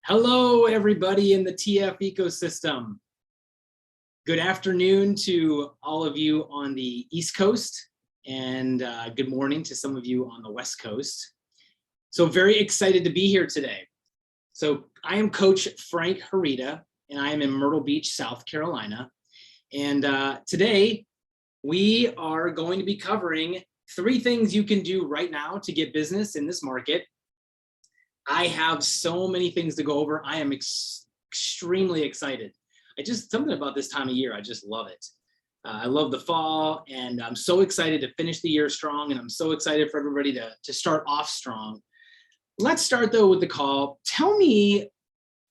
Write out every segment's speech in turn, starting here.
Hello, everybody in the TF ecosystem. Good afternoon to all of you on the East Coast, and good morning to some of you on the West Coast. So very excited to be here today. So I am Coach Frank Harita, and I am in Myrtle Beach, South Carolina. And today we are going to be covering 3 things you can do right now to get business in this market. I have so many things to go over. I am extremely excited. Something about this time of year, I just love it. I love the fall, and I'm so excited to finish the year strong, and I'm so excited for everybody to start off strong. Let's start though with the call. Tell me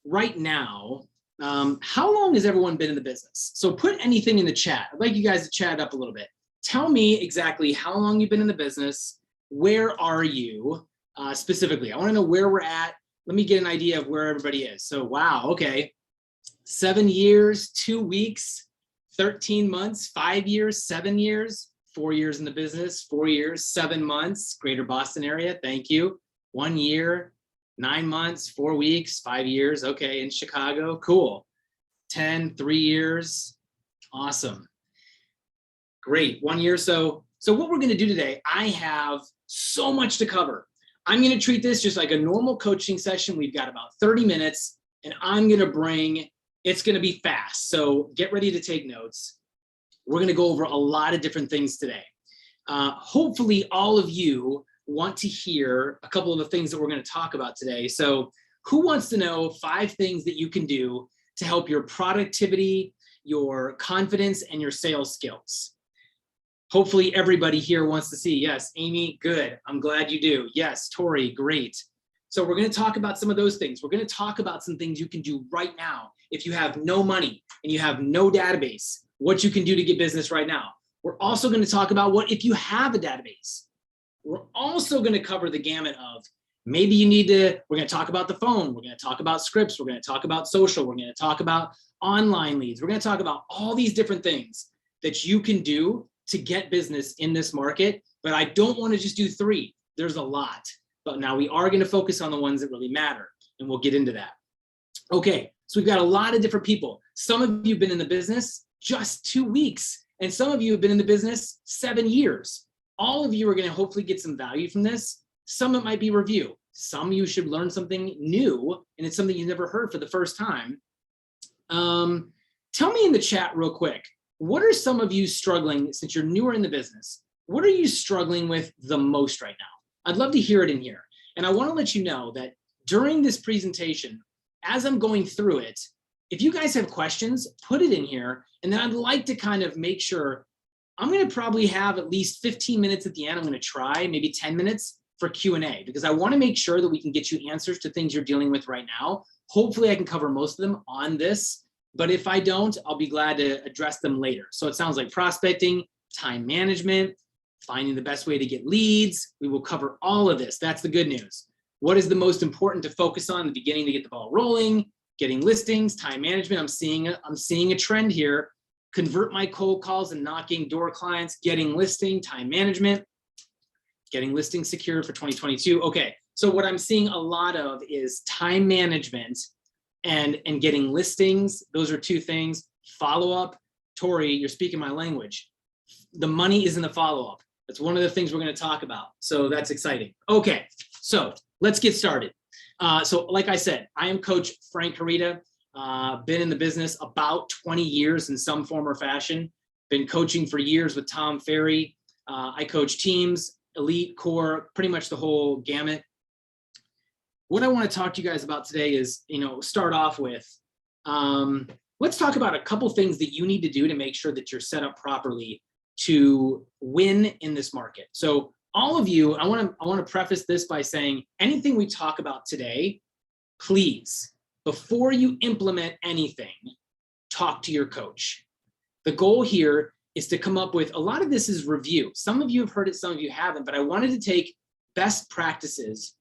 right now, how long has everyone been in the business? So put anything in the chat. I'd like you guys to chat up a little bit. Tell me exactly how long you've been in the business. Where are you? Specifically, I want to know where we're at. Let me get an idea of where everybody is. So, wow, okay. 7 years, 2 weeks, 13 months, 5 years, 7 years, 4 years in the business, 4 years, 7 months, Greater Boston area. Thank you. 1 year, 9 months, 4 weeks, 5 years. Okay, in Chicago. Cool. 10, 3 years. Awesome. Great. 1 year. So what we're going to do today, I have so much to cover. I'm going to treat this just like a normal coaching session. We've got about 30 minutes, and it's going to be fast. So get ready to take notes. We're going to go over a lot of different things today. Hopefully all of you want to hear a couple of the things that we're going to talk about today. So who wants to know 5 things that you can do to help your productivity, your confidence, and your sales skills? Hopefully everybody here wants to see. Yes, Amy, good. I'm glad you do. Yes, Tori, great. So we're going to talk about some of those things. We're going to talk about some things you can do right now. If you have no money and you have no database, what you can do to get business right now. We're also going to talk about what if you have a database. We're also going to cover the gamut of we're going to talk about the phone. We're going to talk about scripts. We're going to talk about social. We're going to talk about online leads. We're going to talk about all these different things that you can do to get business in this market, but I don't want to just do 3. There's a lot, but now we are going to focus on the ones that really matter, and we'll get into that. Okay, so we've got a lot of different people. Some of you have been in the business just 2 weeks, and some of you have been in the business 7 years. All of you are going to hopefully get some value from this. Some it might be review. Some of you should learn something new, and it's something you've never heard for the first time. Tell me in the chat real quick. What are some of you struggling, since you're newer in the business, what are you struggling with the most right now? I'd love to hear it in here. And I want to let you know that during this presentation, as I'm going through it, if you guys have questions, put it in here. And then I'd like to kind of make sure, I'm going to probably have at least 15 minutes at the end. I'm going to try maybe 10 minutes for Q&A, because I want to make sure that we can get you answers to things you're dealing with right now. Hopefully I can cover most of them on this. But if I don't, I'll be glad to address them later. So it sounds like prospecting, time management, finding the best way to get leads. We will cover all of this. That's the good news. What is the most important to focus on in the beginning to get the ball rolling? Getting listings, time management. I'm seeing a trend here. Convert my cold calls and knocking door clients, getting listing, time management, getting listings secured for 2022. Okay, so what I'm seeing a lot of is time management and getting listings. Those are 2 things. Follow-up. Tori, you're speaking my language. The money is in the follow-up. That's one of the things we're going to talk about. So that's exciting. Okay, so let's get started. So like I said, I am Coach Frank Harita. Been in the business about 20 years in some form or fashion. Been coaching for years with Tom Ferry. I coach teams, elite, core, pretty much the whole gamut. What I want to talk to you guys about today is, start off with, let's talk about a couple things that you need to do to make sure that you're set up properly to win in this market. So all of you, I want to preface this by saying anything we talk about today, please, before you implement anything, talk to your coach. The goal here is to come up with, a lot of this is review. Some of you have heard it, some of you haven't, but I wanted to take best practices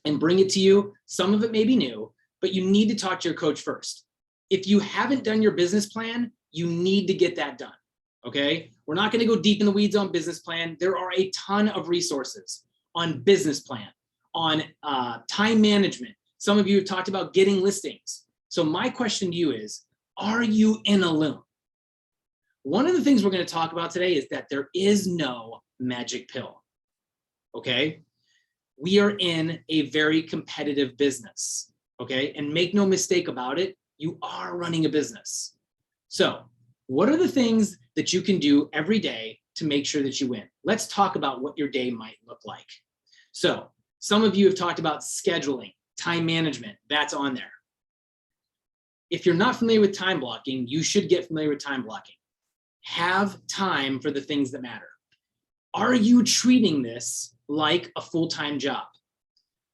and bring it to you. Some of it may be new, but you need to talk to your coach first. If you haven't done your business plan, you need to get that done, okay? We're not gonna go deep in the weeds on business plan. There are a ton of resources on business plan, on time management, Some of you have talked about getting listings. So my question to you is, are you in a Loom? One of the things we're going to talk about today is that there is no magic pill, okay? We are in a very competitive business, okay? And make no mistake about it, you are running a business. So what are the things that you can do every day to make sure that you win? Let's talk about what your day might look like. So some of you have talked about scheduling, time management, that's on there. If you're not familiar with time blocking, you should get familiar with time blocking. Have time for the things that matter. Are you treating this like a full-time job?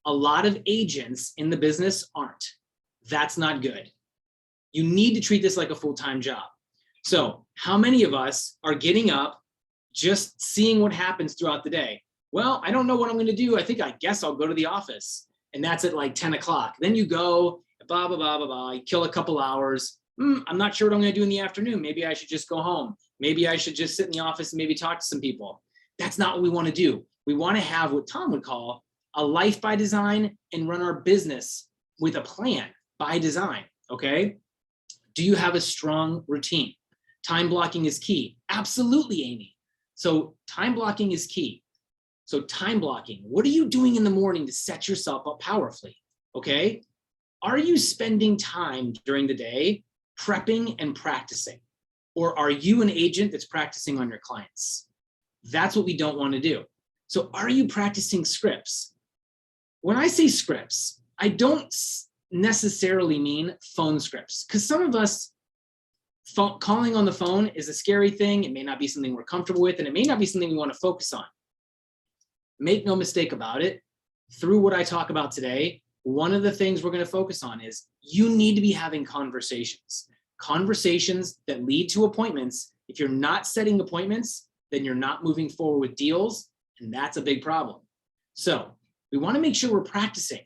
A lot of agents in the business aren't. That's not good. You need to treat this like a full-time job. So how many of us are getting up, just seeing what happens throughout the day? Well, I don't know what I'm going to do. I guess I'll go to the office. And that's at like 10 o'clock. Then you go, blah, blah, blah, blah, blah. You kill a couple hours. I'm not sure what I'm going to do in the afternoon. Maybe I should just go home. Maybe I should just sit in the office and maybe talk to some people. That's not what we want to do. We want to have what Tom would call a life by design and run our business with a plan by design, okay? Do you have a strong routine? Time blocking is key. Absolutely, Amy. So time blocking is key. So time blocking, what are you doing in the morning to set yourself up powerfully, okay? Are you spending time during the day prepping and practicing? Or are you an agent that's practicing on your clients? That's what we don't want to do. So are you practicing scripts? When I say scripts, I don't necessarily mean phone scripts, because some of us, calling on the phone is a scary thing. It may not be something we're comfortable with, and it may not be something we want to focus on. Make no mistake about it, through what I talk about today, one of the things we're going to focus on is you need to be having conversations that lead to appointments. If you're not setting appointments, then you're not moving forward with deals, and that's a big problem. So we want to make sure we're practicing.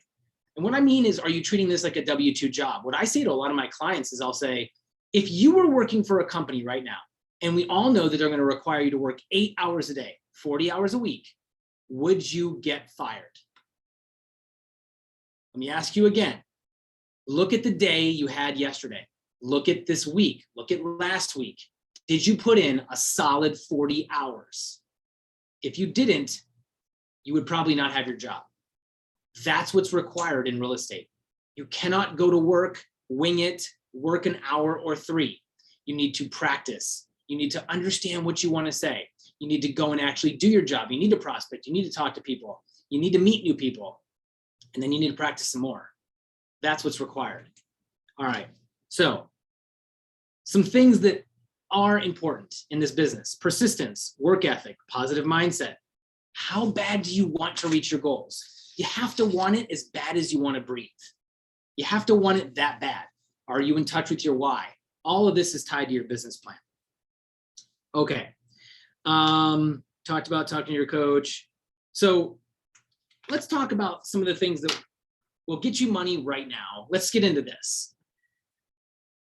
And what I mean is, are you treating this like a W-2 job? What I say to a lot of my clients is I'll say, if you were working for a company right now, and we all know that they're going to require you to work 8 hours a day, 40 hours a week, would you get fired? Let me ask you again. Look at the day you had yesterday. Look at this week. Look at last week. Did you put in a solid 40 hours? If you didn't, you would probably not have your job. That's what's required in real estate. You cannot go to work, wing it, work an hour or 3. You need to practice. You need to understand what you want to say. You need to go and actually do your job. You need to prospect. You need to talk to people. You need to meet new people. And then you need to practice some more. That's what's required. All right. So some things that are important in this business: persistence, work ethic, positive mindset. How bad do you want to reach your goals? You have to want it as bad as you want to breathe. You have to want it that bad. Are you in touch with your why? All of this is tied to your business plan. Okay. Talked about talking to your coach. So let's talk about some of the things that will get you money right now. Let's get into this.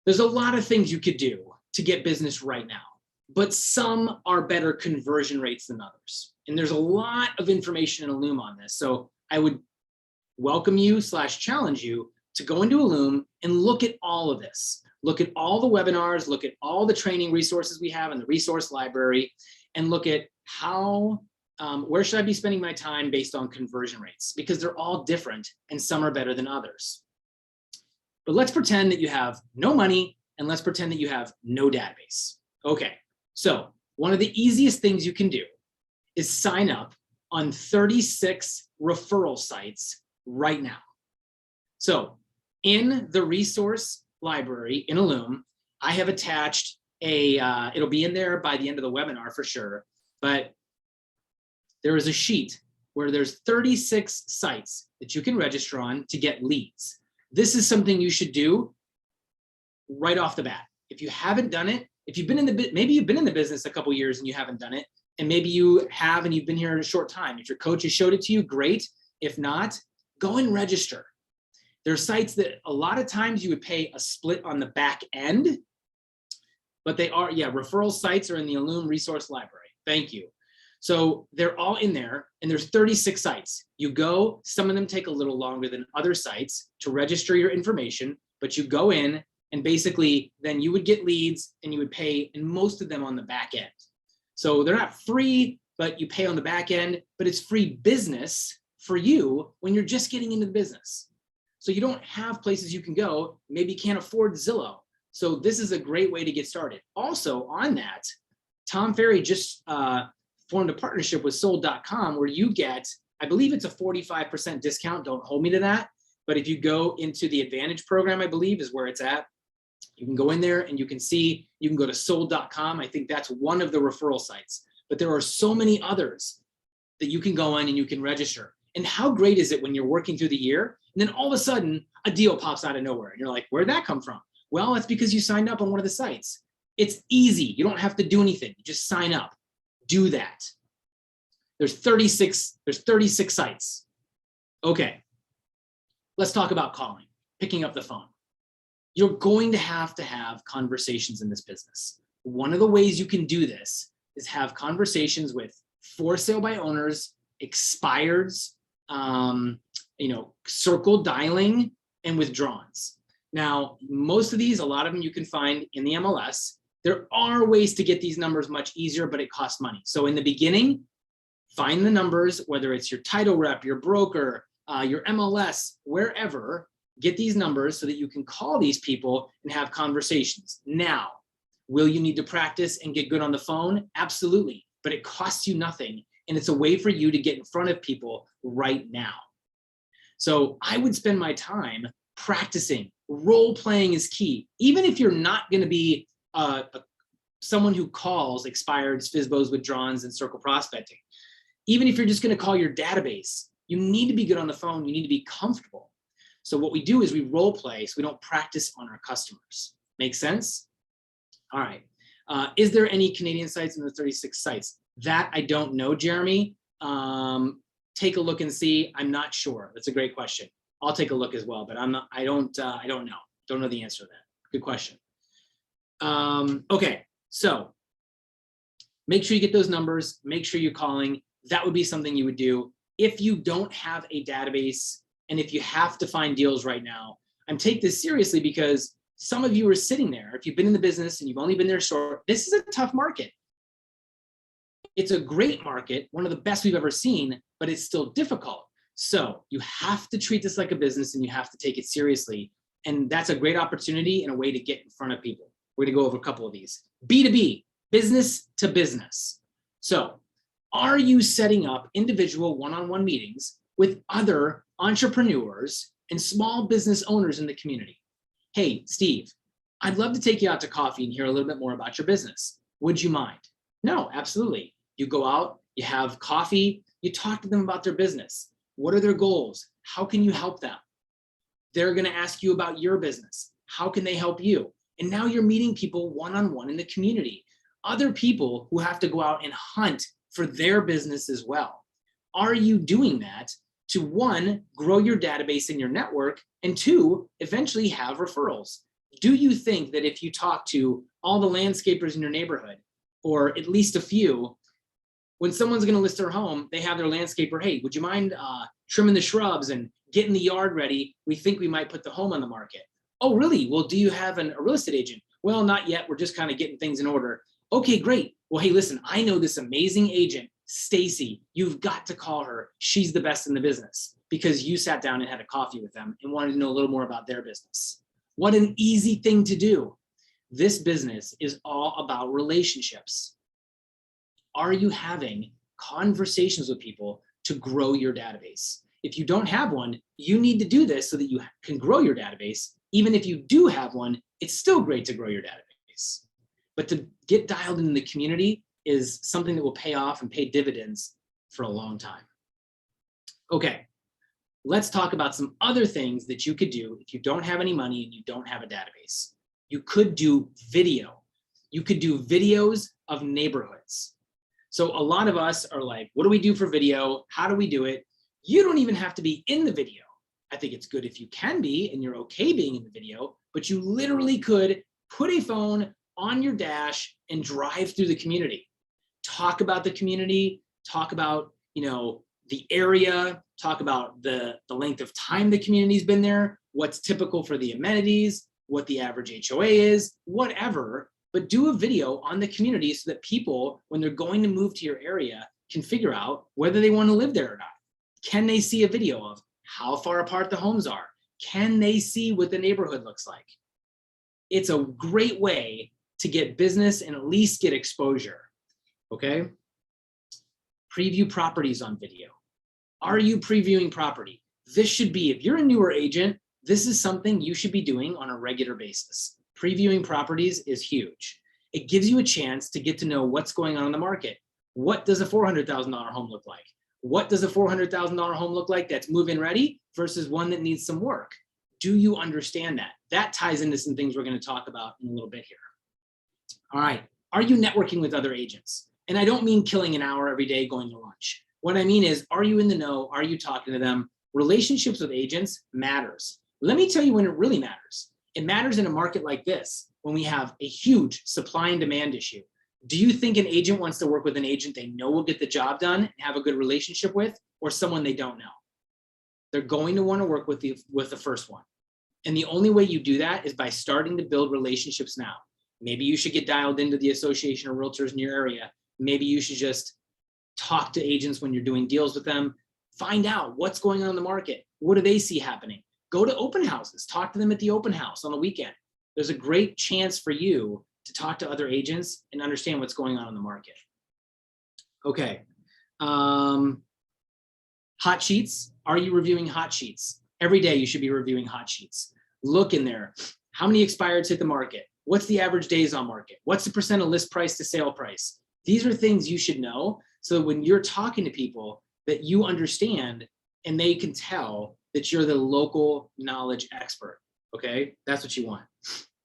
There's a lot of things you could do to get business right now, but some are better conversion rates than others. And there's a lot of information in a Loom on this. So I would welcome you / challenge you to go into a Loom and look at all of this. Look at all the webinars, look at all the training resources we have in the resource library, and look at how, where should I be spending my time based on conversion rates? Because they're all different and some are better than others. But let's pretend that you have no money, and let's pretend that you have no database. Okay, so one of the easiest things you can do is sign up on 36 referral sites right now. So in the resource library in a Loom, I have attached a, it'll be in there by the end of the webinar for sure, but there is a sheet where there's 36 sites that you can register on to get leads. This is something you should do right off the bat. If you haven't done it, if you've been in the, maybe you've been in the business a couple of years and you haven't done it, and maybe you have and you've been here in a short time. If your coach has showed it to you, great. If not, go and register. There are sites that a lot of times you would pay a split on the back end, but they are, yeah, referral sites are in the Loom resource library. Thank you. So they're all in there, and there's 36 sites. You go, some of them take a little longer than other sites to register your information, but you go in and basically then you would get leads and you would pay, and most of them on the back end. So they're not free, but you pay on the back end, but it's free business for you when you're just getting into the business. So you don't have places you can go, maybe you can't afford Zillow. So this is a great way to get started. Also on that, Tom Ferry just formed a partnership with sold.com where you get, I believe it's a 45% discount. Don't hold me to that. But if you go into the Advantage program, I believe is where it's at. You can go in there and you can see, you can go to sold.com. I think that's one of the referral sites, but there are so many others that you can go on and you can register. And how great is it when you're working through the year and then all of a sudden a deal pops out of nowhere and you're like, where'd that come from? Well, it's because you signed up on one of the sites. It's easy. You don't have to do anything. You just sign up. Do that. There's 36 sites. Okay. Let's talk about calling, picking up the phone. You're going to have conversations in this business. One of the ways you can do this is have conversations with for sale by owners, expireds, circle dialing, and withdrawals. Now, most of these, a lot of them you can find in the MLS. There are ways to get these numbers much easier, but it costs money. So in the beginning, find the numbers, whether it's your title rep, your broker, your MLS, wherever, get these numbers so that you can call these people and have conversations. Now, will you need to practice and get good on the phone? Absolutely, but it costs you nothing. And it's a way for you to get in front of people right now. So I would spend my time practicing. Role playing is key. Even if you're not going to be someone who calls expireds, FSBOs, withdrawals, and circle prospecting, even if you're just going to call your database, you need to be good on the phone. You need to be comfortable. So what we do is we role play so we don't practice on our customers. Make sense? All right. Is there any Canadian sites in the 36 sites? That I don't know, Jeremy. Take a look and see. I'm not sure. That's a great question. I'll take a look as well, but I don't know. Don't know the answer to that. Good question. Okay, so make sure you get those numbers. Make sure you're calling. That would be something you would do. If you don't have a database and if you have to find deals right now, I'm taking this seriously because some of you are sitting there. If you've been in the business and you've only been there short, this is a tough market. It's a great market, one of the best we've ever seen, but it's still difficult. So you have to treat this like a business and you have to take it seriously. And that's a great opportunity and a way to get in front of people. We're gonna go over a couple of these. B2B, business to business. So are you setting up individual one-on-one meetings with other entrepreneurs and small business owners in the community? Hey, Steve, I'd love to take you out to coffee and hear a little bit more about your business. Would you mind? No, absolutely. You go out, you have coffee, you talk to them about their business. What are their goals? How can you help them? They're going to ask you about your business. How can they help you? And now you're meeting people one-on-one in the community, other people who have to go out and hunt for their business as well. Are you doing that to, one, grow your database in your network, and two, eventually have referrals? Do you think that if you talk to all the landscapers in your neighborhood, or at least a few, when someone's going to list their home, they have their landscaper, hey, would you mind trimming the shrubs and getting the yard ready? We think we might put the home on the market. Oh, really? Well, do you have a real estate agent? Well, not yet. We're just kind of getting things in order. Okay, great. Well, hey, listen, I know this amazing agent, Stacy. You've got to call her. She's the best in the business because you sat down and had a coffee with them and wanted to know a little more about their business. What an easy thing to do. This business is all about relationships. Are you having conversations with people to grow your database? If you don't have one, you need to do this so that you can grow your database. Even if you do have one, it's still great to grow your database. But to get dialed in the community is something that will pay off and pay dividends for a long time. Okay, let's talk about some other things that you could do if you don't have any money and you don't have a database. You could do video. You could do videos of neighborhoods. So a lot of us are like, what do we do for video? How do we do it? You don't even have to be in the video. I think it's good if you can be and you're okay being in the video, but you literally could put a phone on your dash and drive through the community. Talk about the community, talk about, the area, talk about the length of time the community's been there, what's typical for the amenities, what the average HOA is, whatever, but do a video on the community so that people, when they're going to move to your area, can figure out whether they want to live there or not. Can they see a video of how far apart the homes are? Can they see what the neighborhood looks like? It's a great way to get business and at least get exposure, okay? Preview properties on video. Are you previewing property? This should be, if you're a newer agent, this is something you should be doing on a regular basis. Previewing properties is huge. It gives you a chance to get to know what's going on in the market. What does a $400,000 home look like? What does a $400,000 home look like that's move-in ready versus one that needs some work? Do you understand that? That ties into some things we're going to talk about in a little bit here. All right. Are you networking with other agents? And I don't mean killing an hour every day going to lunch. What I mean is, are you in the know? Are you talking to them? Relationships with agents matters. Let me tell you when it really matters. It matters in a market like this, when we have a huge supply and demand issue. Do you think an agent wants to work with an agent they know will get the job done and have a good relationship with, or someone they don't know? They're going to want to work with the first one. And the only way you do that is by starting to build relationships now. Maybe you should get dialed into the Association of Realtors in your area. Maybe you should just talk to agents when you're doing deals with them. Find out what's going on in the market. What do they see happening? Go to open houses. Talk to them at the open house on the weekend. There's a great chance for you to talk to other agents and understand what's going on in the market. Okay. Hot sheets. Are you reviewing hot sheets? Every day you should be reviewing hot sheets. Look in there. How many expireds hit the market? What's the average days on market? What's the percent of list price to sale price? These are things you should know so that when you're talking to people that you understand and they can tell that you're the local knowledge expert, okay? That's what you want.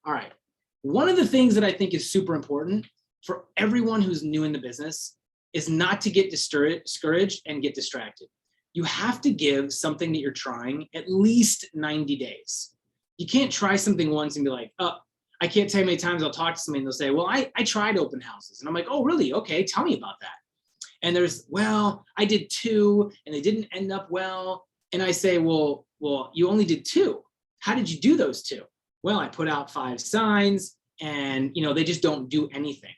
All right. One of the things that I think is super important for everyone who's new in the business is not to get discouraged and get distracted. You have to give something that you're trying at least 90 days. You can't try something once and be like, oh, I can't tell you how many times I'll talk to somebody and they'll say, well, I tried open houses. And I'm like, oh, really? Okay, tell me about that. And there's, well, I did 2 and they didn't end up well. And I say, well, you only did 2. How did you do those 2? Well, I put out 5 signs and, they just don't do anything.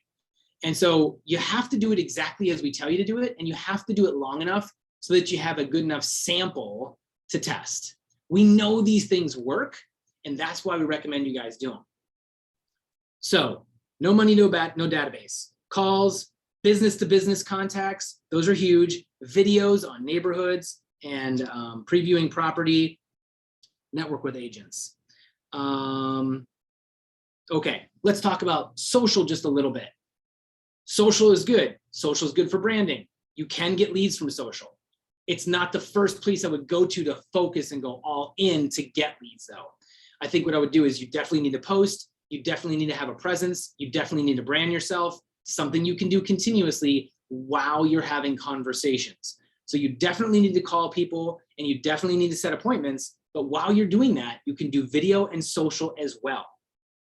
And so you have to do it exactly as we tell you to do it. And you have to do it long enough so that you have a good enough sample to test. We know these things work, and that's why we recommend you guys do them. So no money, no database. Calls, business to business contacts, those are huge. Videos on neighborhoods and previewing property, network with agents. Okay, let's talk about social just a little bit. Social is good. Social is good for branding. You can get leads from social. It's not the first place I would go to focus and go all in to get leads though. I think what I would do is you definitely need to post. You definitely need to have a presence. You definitely need to brand yourself, something you can do continuously while you're having conversations. So you definitely need to call people and you definitely need to set appointments. But while you're doing that, you can do video and social as well.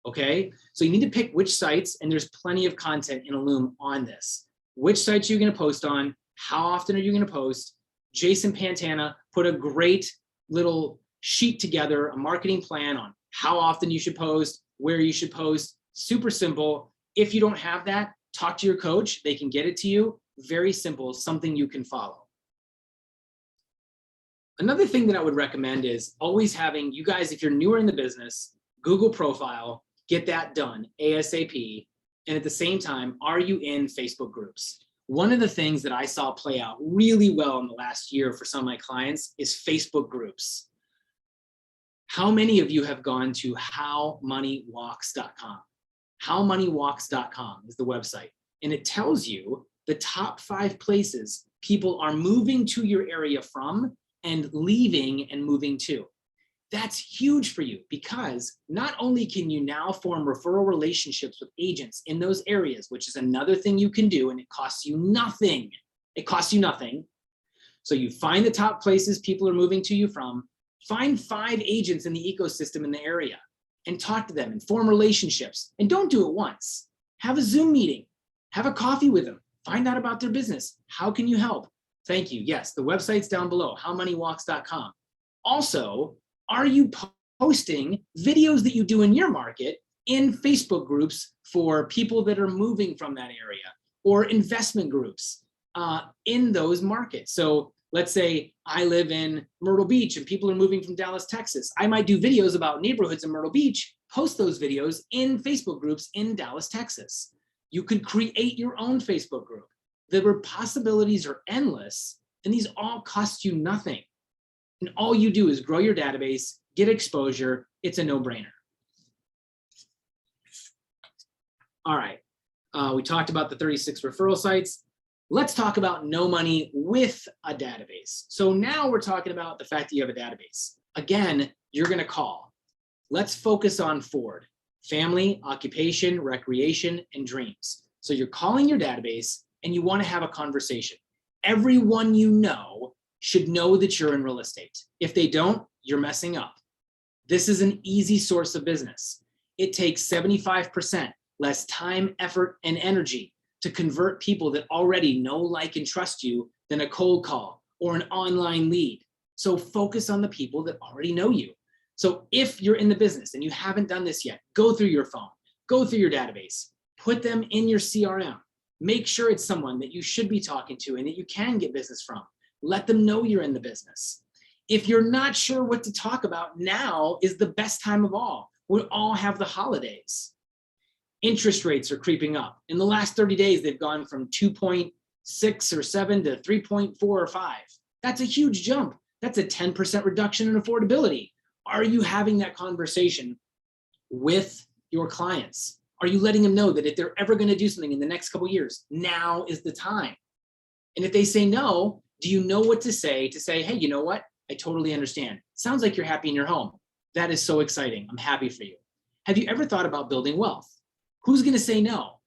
Okay, so you need to pick which sites, and there's plenty of content in Illume on this. Which sites are you going to post on? How often are you going to post? Jason Pantana put a great little sheet together, a marketing plan on how often you should post, where you should post. Super simple. If you don't have that, talk to your coach. They can get it to you. Very simple, something you can follow. Another thing that I would recommend is always having, you guys, if you're newer in the business, Google profile, get that done ASAP. And at the same time, are you in Facebook groups? One of the things that I saw play out really well in the last year for some of my clients is Facebook groups. How many of you have gone to howmoneywalks.com? Howmoneywalks.com is the website. And it tells you the top 5 places people are moving to your area from and leaving and moving to. That's huge for you because not only can you now form referral relationships with agents in those areas, which is another thing you can do, and it costs you nothing. It costs you nothing. So you find the top places people are moving to you from, find 5 agents in the ecosystem in the area and talk to them and form relationships. And don't do it once. Have a Zoom meeting, have a coffee with them, Find out about their business. How can you help? Thank you. Yes, the website's down below, howmoneywalks.com. Also, are you posting videos that you do in your market in Facebook groups for people that are moving from that area, or investment groups in those markets? So let's say I live in Myrtle Beach and people are moving from Dallas, Texas. I might do videos about neighborhoods in Myrtle Beach, post those videos in Facebook groups in Dallas, Texas. You could create your own Facebook group. The possibilities are endless, and these all cost you nothing. And all you do is grow your database, get exposure. It's a no-brainer. All right, we talked about the 36 referral sites. Let's talk about no money with a database. So now we're talking about the fact that you have a database. Again, you're gonna call. Let's focus on Ford: family, occupation, recreation, and dreams. So you're calling your database and you wanna have a conversation. Everyone you know should know that you're in real estate. If they don't, you're messing up. This is an easy source of business. It takes 75% less time, effort, and energy to convert people that already know, like, and trust you than a cold call or an online lead. So focus on the people that already know you. So if you're in the business and you haven't done this yet, go through your phone, go through your database, put them in your CRM. Make sure it's someone that you should be talking to and that you can get business from. Let them know you're in the business. If you're not sure what to talk about, now is the best time of all. We all have the holidays. Interest rates are creeping up. In the last 30 days, they've gone from 2.6 or 7 to 3.4 or 5. That's a huge jump. That's a 10% reduction in affordability. Are you having that conversation with your clients? Are you letting them know that if they're ever going to do something in the next couple of years, now is the time? And if they say no, do you know what to say? To say, hey, you know what? I totally understand. Sounds like you're happy in your home. That is so exciting. I'm happy for you. Have you ever thought about building wealth? Who's going to say no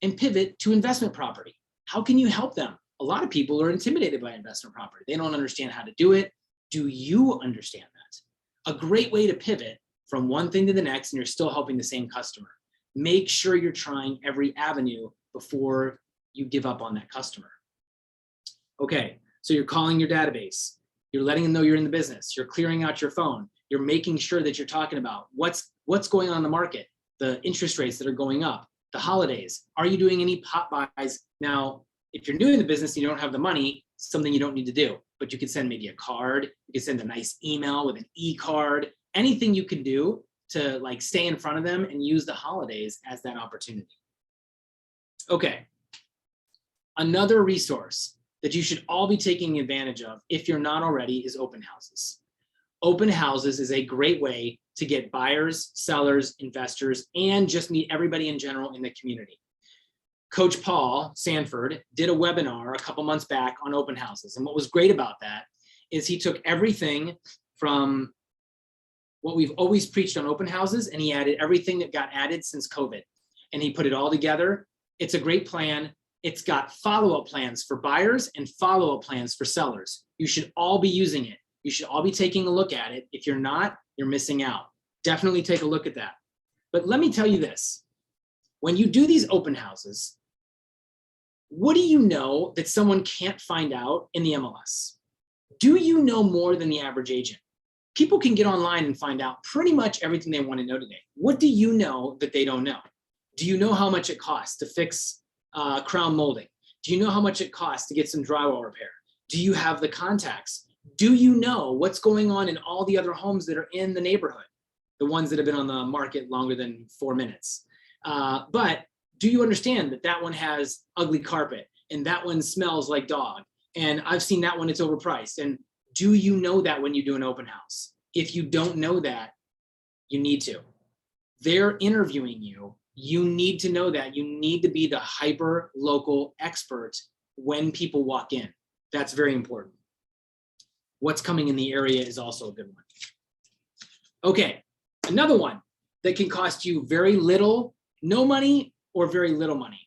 and pivot to investment property? How can you help them? A lot of people are intimidated by investment property. They don't understand how to do it. Do you understand that? A great way to pivot from one thing to the next, and you're still helping the same customer. Make sure you're trying every avenue before you give up on that customer. Okay, so you're calling your database. You're letting them know you're in the business. You're clearing out your phone. You're making sure that you're talking about what's going on in the market, the interest rates that are going up, the holidays. Are you doing any pop buys? Now, if you're doing the business and you don't have the money, something you don't need to do, but you could send maybe a card. You could send a nice email with an e-card, anything you can do to like stay in front of them and use the holidays as that opportunity. Okay, another resource that you should all be taking advantage of if you're not already is open houses. Open houses is a great way to get buyers, sellers, investors, and just meet everybody in general in the community. Coach Paul Sanford did a webinar a couple months back on open houses. And what was great about that is he took everything from what we've always preached on open houses, and he added everything that got added since COVID. And he put it all together. It's a great plan. It's got follow-up plans for buyers and follow-up plans for sellers. You should all be using it. You should all be taking a look at it. If you're not, you're missing out. Definitely take a look at that. But let me tell you this. When you do these open houses, what do you know that someone can't find out in the MLS? Do you know more than the average agent? People can get online and find out pretty much everything they want to know today. What do you know that they don't know? Do you know how much it costs to fix crown molding? Do you know how much it costs to get some drywall repair? Do you have the contacts? Do you know what's going on in all the other homes that are in the neighborhood? The ones that have been on the market longer than 4 minutes. But do you understand that that one has ugly carpet and that one smells like dog? And I've seen that one, it's overpriced. And do you know that when you do an open house? If you don't know that, you need to. They're interviewing you. You need to know that. You need to be the hyper local expert when people walk in. That's very important. What's coming in the area is also a good one. Okay, another one that can cost you very little, no money or very little money.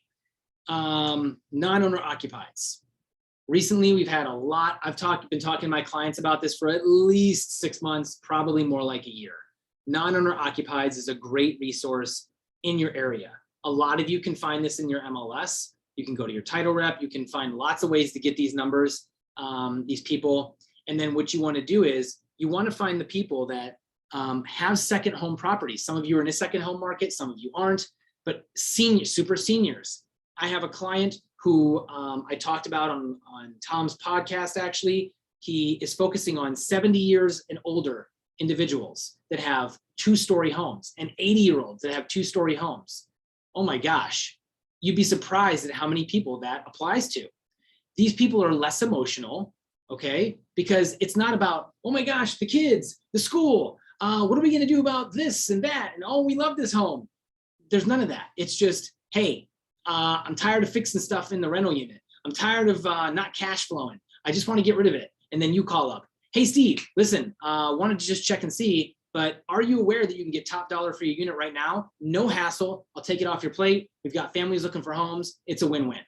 Non-owner occupieds. Recently, we've had a lot. I've been talking to my clients about this for at least 6 months, probably more like a year. Non-owner occupieds is a great resource in your area. A lot of you can find this in your MLS. You can go to your title rep. You can find lots of ways to get these numbers, these people. And then what you want to do is you want to find the people that have second home properties. Some of you are in a second home market, some of you aren't, but super seniors. I have a client who I talked about on Tom's podcast, actually. He is focusing on 70 years and older individuals that have 2-story homes and 80-year-olds that have 2-story homes. Oh my gosh, you'd be surprised at how many people that applies to. These people are less emotional, okay? Because it's not about, oh my gosh, the kids, the school, what are we gonna do about this and that? And oh, we love this home. There's none of that. It's just, hey, I'm tired of fixing stuff in the rental unit. I'm tired of not cash flowing. I just want to get rid of it. And then you call up, hey, Steve, listen, wanted to just check and see, but are you aware that you can get top dollar for your unit right now? No hassle. I'll take it off your plate. We've got families looking for homes. It's a win-win.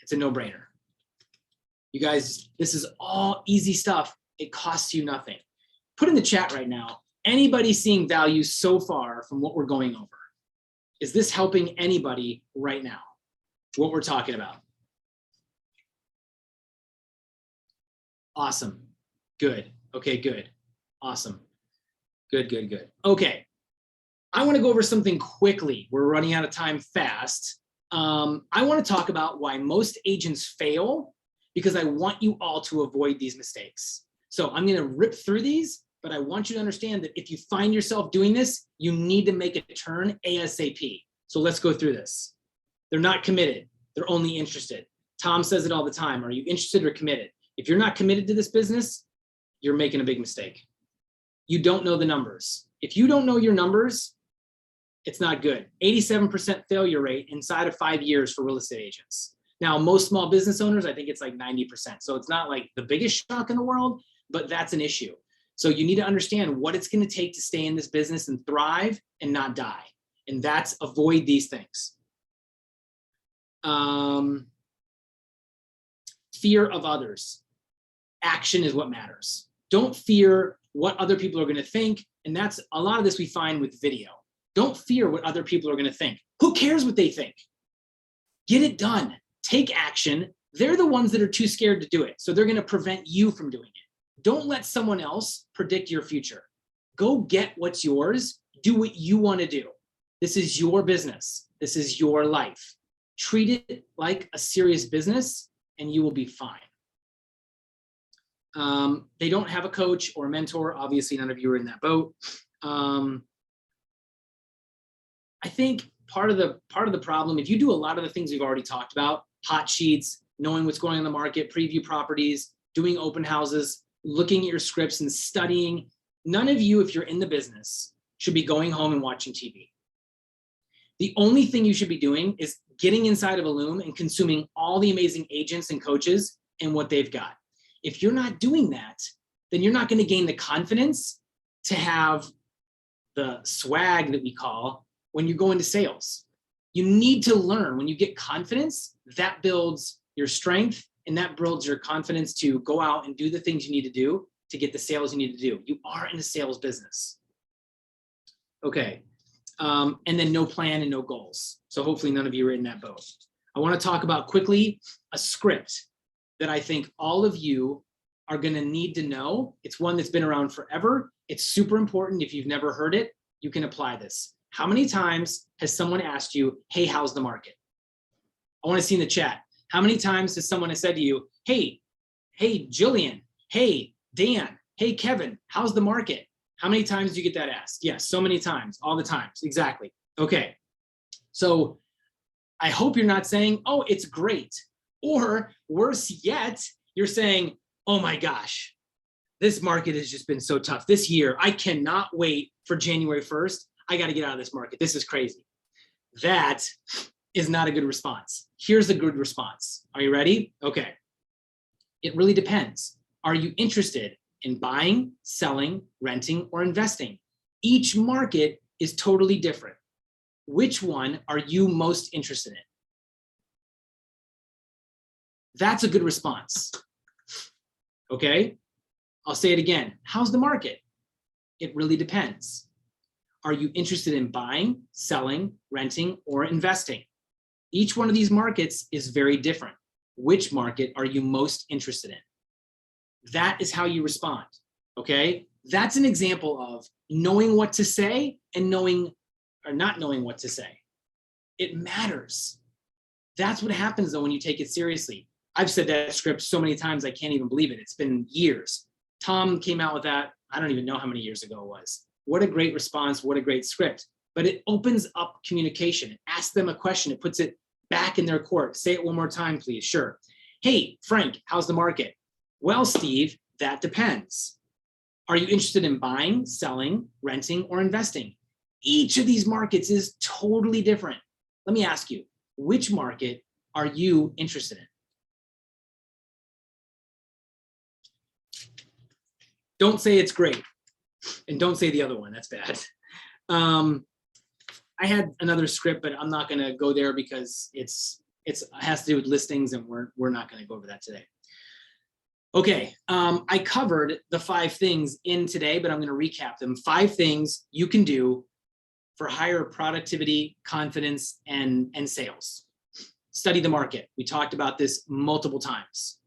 It's a no-brainer. You guys, this is all easy stuff. It costs you nothing. Put in the chat right now, anybody seeing value so far from what we're going over? Is this helping anybody right now? What we're talking about? Awesome. Good. Okay, good. Awesome. Good, good, good. Okay. I want to go over something quickly. We're running out of time fast. I want to talk about why most agents fail, because I want you all to avoid these mistakes. So I'm going to rip through these, but I want you to understand that if you find yourself doing this, you need to make a turn ASAP. So let's go through this. They're not committed. They're only interested. Tom says it all the time. Are you interested or committed? If you're not committed to this business, you're making a big mistake. You don't know the numbers. If you don't know your numbers, it's not good. 87% failure rate inside of 5 years for real estate agents. Now, most small business owners, I think it's like 90%. So it's not like the biggest shock in the world, but that's an issue. So you need to understand what it's going to take to stay in this business and thrive and not die. And that's avoid these things. Fear of others. Action is what matters. Don't fear what other people are going to think. And that's a lot of this we find with video. Don't fear what other people are going to think. Who cares what they think? Get it done. Take action. They're the ones that are too scared to do it. So they're going to prevent you from doing it. Don't let someone else predict your future. Go get what's yours. Do what you want to do. This is your business. This is your life. Treat it like a serious business and you will be fine. They don't have a coach or a mentor. Obviously, none of you are in that boat. I think part of the problem, if you do a lot of the things we've already talked about, hot sheets, knowing what's going on in the market, preview properties, doing open houses, looking at your scripts and studying, none of you, if you're in the business, should be going home and watching TV. The only thing you should be doing is getting inside of a Loom and consuming all the amazing agents and coaches and what they've got. If you're not doing that, then you're not going to gain the confidence to have the swag that we call when you go into sales. You need to learn. When you get confidence, that builds your strength and that builds your confidence to go out and do the things you need to do to get the sales you need to do. You are in a sales business. Okay. And then no plan and no goals. So hopefully none of you are in that boat. I want to talk about quickly a script that I think all of you are going to need to know. It's one that's been around forever. It's super important. If you've never heard it, you can apply this. How many times has someone asked you, hey, how's the market? I want to see in the chat. How many times has someone said to you, hey, Jillian, hey, Dan, hey, Kevin, how's the market? How many times do you get that asked? Yes, so many times, all the times, exactly. Okay, so I hope you're not saying, oh, it's great. Or worse yet, you're saying, oh my gosh, this market has just been so tough this year. I cannot wait for January 1st. I got to get out of this market. This is crazy. That is not a good response. Here's a good response. Are you ready? Okay. It really depends. Are you interested in buying, selling, renting, or investing? Each market is totally different. Which one are you most interested in? That's a good response. Okay, I'll say it again. How's the market? It really depends. Are you interested in buying, selling, renting, or investing? Each one of these markets is very different. Which market are you most interested in? That is how you respond, okay? That's an example of knowing what to say and knowing or not knowing what to say. It matters. That's what happens though when you take it seriously. I've said that script so many times, I can't even believe it. It's been years. Tom came out with that, I don't even know how many years ago it was. What a great response, what a great script. But it opens up communication. Ask them a question, it puts it back in their court. Say it one more time, please. Sure. Hey, Frank, how's the market? Well, Steve, that depends. Are you interested in buying, selling, renting, or investing? Each of these markets is totally different. Let me ask you, which market are you interested in? Don't say it's great, and don't say the other one, that's bad. I had another script, but I'm not gonna go there because it has to do with listings, and we're not gonna go over that today. Okay, I covered the 5 things in today, but I'm gonna recap them. 5 things you can do for higher productivity, confidence, and sales. Study the market. We talked about this multiple times.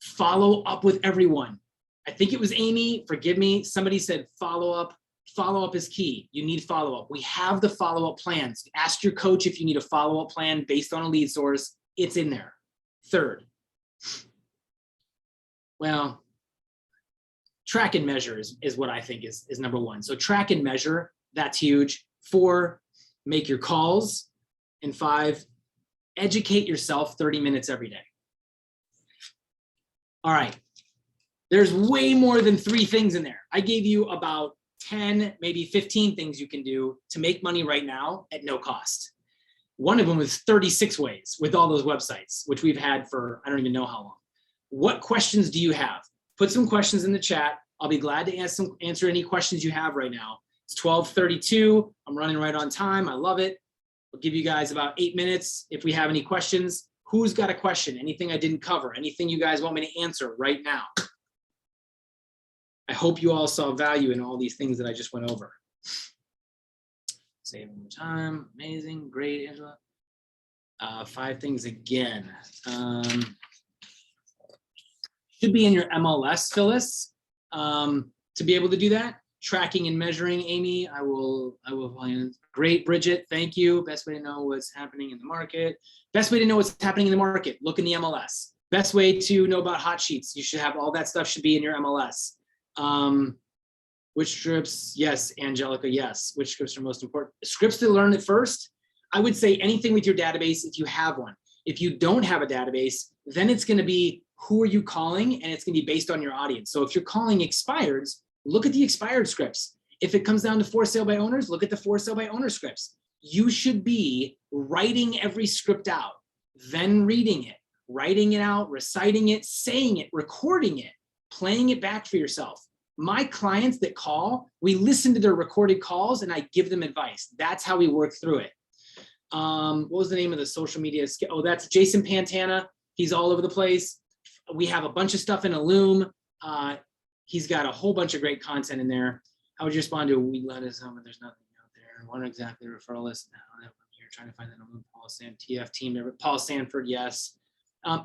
Follow up with everyone. I think it was Amy, forgive me, somebody said follow up. Follow up is key. You need follow up. We have the follow up plans. Ask your coach if you need a follow up plan based on a lead source. It's in there. 3rd, well, track and measure is what I think is number 1. So track and measure, that's huge. 4, make your calls. And 5, educate yourself 30 minutes every day. All right. There's way more than 3 things in there. I gave you about 10, maybe 15 things you can do to make money right now at no cost. One of them was 36 ways with all those websites, which we've had for, I don't even know how long. What questions do you have? Put some questions in the chat. I'll be glad to answer any questions you have right now. It's 12:32. I'm running right on time. I love it. I'll give you guys about 8 minutes. If we have any questions, who's got a question? Anything I didn't cover? Anything you guys want me to answer right now? I hope you all saw value in all these things that I just went over. Say it one more time. Amazing. Great, Angela. 5 things again. Should be in your MLS, Phyllis, to be able to do that. Tracking and measuring, Amy. I will. Great, Bridget. Thank you. Best way to know what's happening in the market. Best way to know what's happening in the market. Look in the MLS. Best way to know about hot sheets. You should have all that stuff should be in your MLS. Which scripts? Yes, Angelica, yes. Which scripts are most important? Scripts to learn at first. I would say anything with your database if you have one. If you don't have a database, then it's going to be who are you calling, and it's going to be based on your audience. So if you're calling expireds, look at the expired scripts. If it comes down to for sale by owners, look at the for sale by owner scripts. You should be writing every script out, then reading it, writing it out, reciting it, saying it, recording it, playing it back for yourself. My clients that call, we listen to their recorded calls and I give them advice. That's how we work through it. What was the name of the social media? Oh, that's Jason Pantana. He's all over the place. We have a bunch of stuff in Loom. He's got a whole bunch of great content in there. How would you respond to we let us know when there's nothing out there? What exactly referral list now? You're trying to find that on Loom. Paul Sanford, TF team member. Paul Sanford, yes.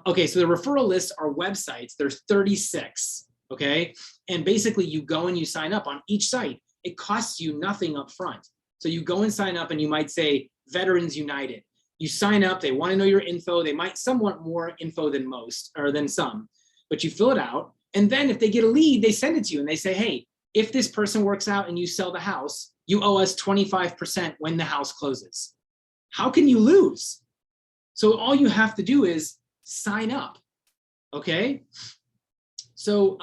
Okay, so the referral lists are websites. There's 36. Okay, and basically you go and you sign up on each site. It costs you nothing up front. So you go and sign up and you might say Veterans United. You sign up, they want to know your info. They might somewhat more info than most or than some, but you fill it out. And then if they get a lead, they send it to you and they say, hey, if this person works out and you sell the house, you owe us 25% when the house closes. How can you lose? So all you have to do is sign up, okay? So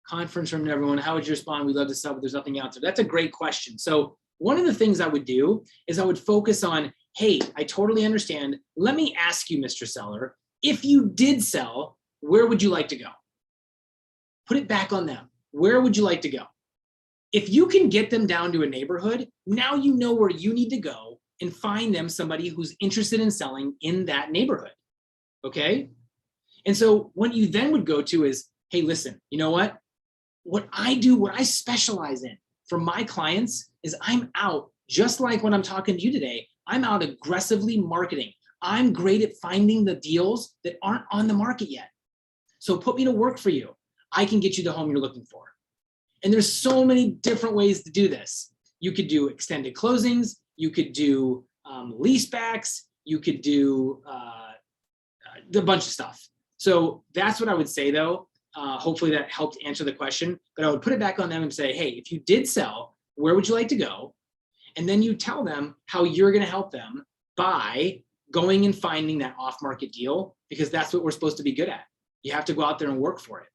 conference from everyone, how would you respond? We'd love to sell, but there's nothing out there. That's a great question. So one of the things I would do is I would focus on, hey, I totally understand. Let me ask you, Mr. Seller, if you did sell, where would you like to go? Put it back on them. Where would you like to go? If you can get them down to a neighborhood, now you know where you need to go and find them somebody who's interested in selling in that neighborhood, okay? And so what you then would go to is, hey, listen, you know what? What I do, what I specialize in for my clients is I'm out, just like when I'm talking to you today, I'm out aggressively marketing. I'm great at finding the deals that aren't on the market yet. So put me to work for you. I can get you the home you're looking for. And there's so many different ways to do this. You could do extended closings. You could do lease backs. You could do a bunch of stuff. So that's what I would say though. Hopefully that helped answer the question, but I would put it back on them and say, hey, if you did sell, where would you like to go? And then you tell them how you're going to help them by going and finding that off-market deal, because that's what we're supposed to be good at. You have to go out there and work for it.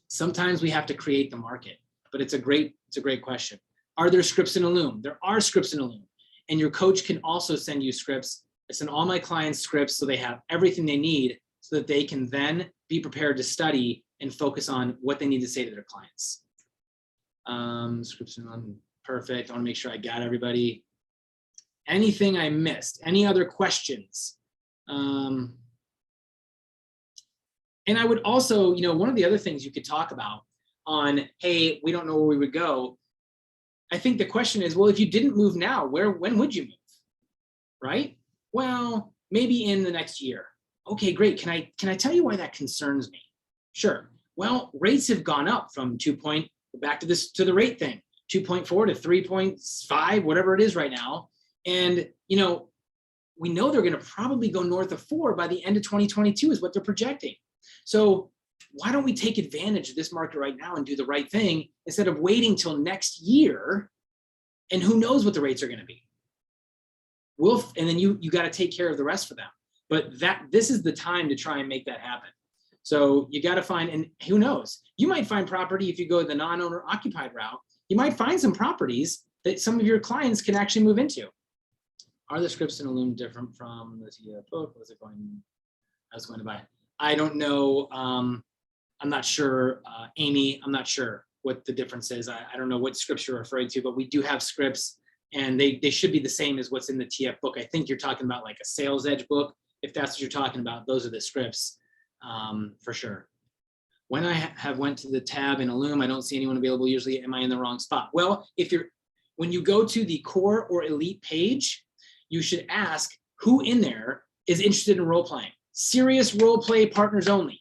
Sometimes we have to create the market, but it's a great question. Are there scripts in Ellume? There are scripts in Ellume, and your coach can also send you scripts. I send all my clients scripts so they have everything they need so that they can then be prepared to study and focus on what they need to say to their clients. Scripts in Ellume, perfect. I want to make sure I got everybody. Anything I missed? Any other questions? And I would also, one of the other things you could talk about on, hey, we don't know where we would go. I think the question is, well, if you didn't move now, when would you move? Right? Well, maybe in the next year. Okay, great. Can I tell you why that concerns me? Sure. Well, rates have gone up from back to the rate thing, 2.4 to 3.5, whatever it is right now. And, we know they're going to probably go north of 4 by the end of 2022 is what they're projecting. So why don't we take advantage of this market right now and do the right thing instead of waiting till next year? And who knows what the rates are going to be? And then you got to take care of the rest for them. But this is the time to try and make that happen. So you got to find, and who knows, you might find property if you go the non-owner occupied route. You might find some properties that some of your clients can actually move into. Are the scripts in Ellume different from the TF book? Was it going? I was going to buy. I don't know. I'm not sure, Amy. I'm not sure what the difference is. I don't know what scripts you're referring to, but we do have scripts, and they should be the same as what's in the TF book. I think you're talking about like a Sales Edge book. If that's what you're talking about, those are the scripts for sure. When I have went to the tab in Ellume, I don't see anyone available. Usually, am I in the wrong spot? Well, when you go to the core or elite page, you should ask who in there is interested in role playing. Serious role play partners only.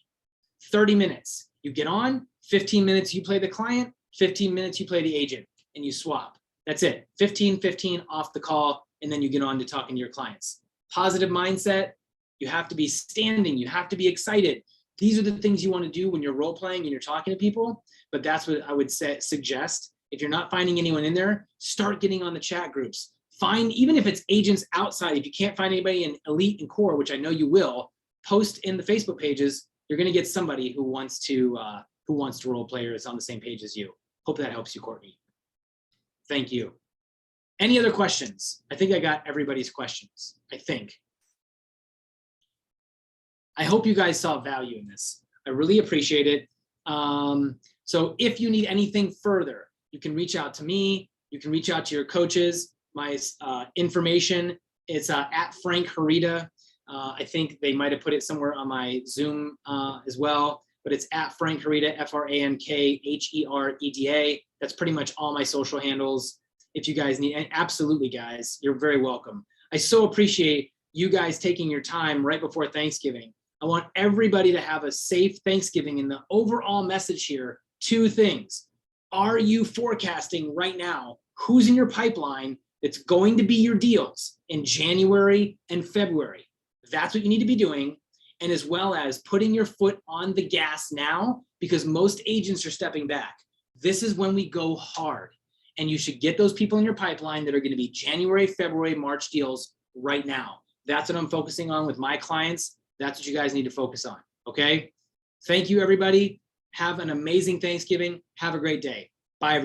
30 minutes. You get on, 15 minutes you play the client, 15 minutes you play the agent, and you swap. That's it. 15 off the call, and then you get on to talking to your clients. Positive mindset. You have to be standing. You have to be excited. These are the things you want to do when you're role playing and you're talking to people. But that's what I would suggest. If you're not finding anyone in there, start getting on the chat groups. Find, even if it's agents outside, if you can't find anybody in Elite and Core, which I know you will, post in the Facebook pages. You're going to get somebody who wants to role play or is on the same page as you. Hope that helps you, Courtney. Thank you. Any other questions? I think I got everybody's questions. I hope you guys saw value in this. I really appreciate it. So if you need anything further, you can reach out to me. You can reach out to your coaches. My information is at Frank Herita. I think they might have put it somewhere on my Zoom as well, but it's at Frank Herita, FrankHereda. That's pretty much all my social handles. If you guys need, and absolutely guys, you're very welcome. I so appreciate you guys taking your time right before Thanksgiving. I want everybody to have a safe Thanksgiving, and the overall message here, 2 things. Are you forecasting right now who's in your pipeline that's going to be your deals in January and February? That's what you need to be doing. And as well as putting your foot on the gas now, because most agents are stepping back. This is when we go hard, and you should get those people in your pipeline that are going to be January, February, March deals right now. That's what I'm focusing on with my clients. That's what you guys need to focus on. Okay. Thank you, everybody. Have an amazing Thanksgiving. Have a great day. Bye, everybody.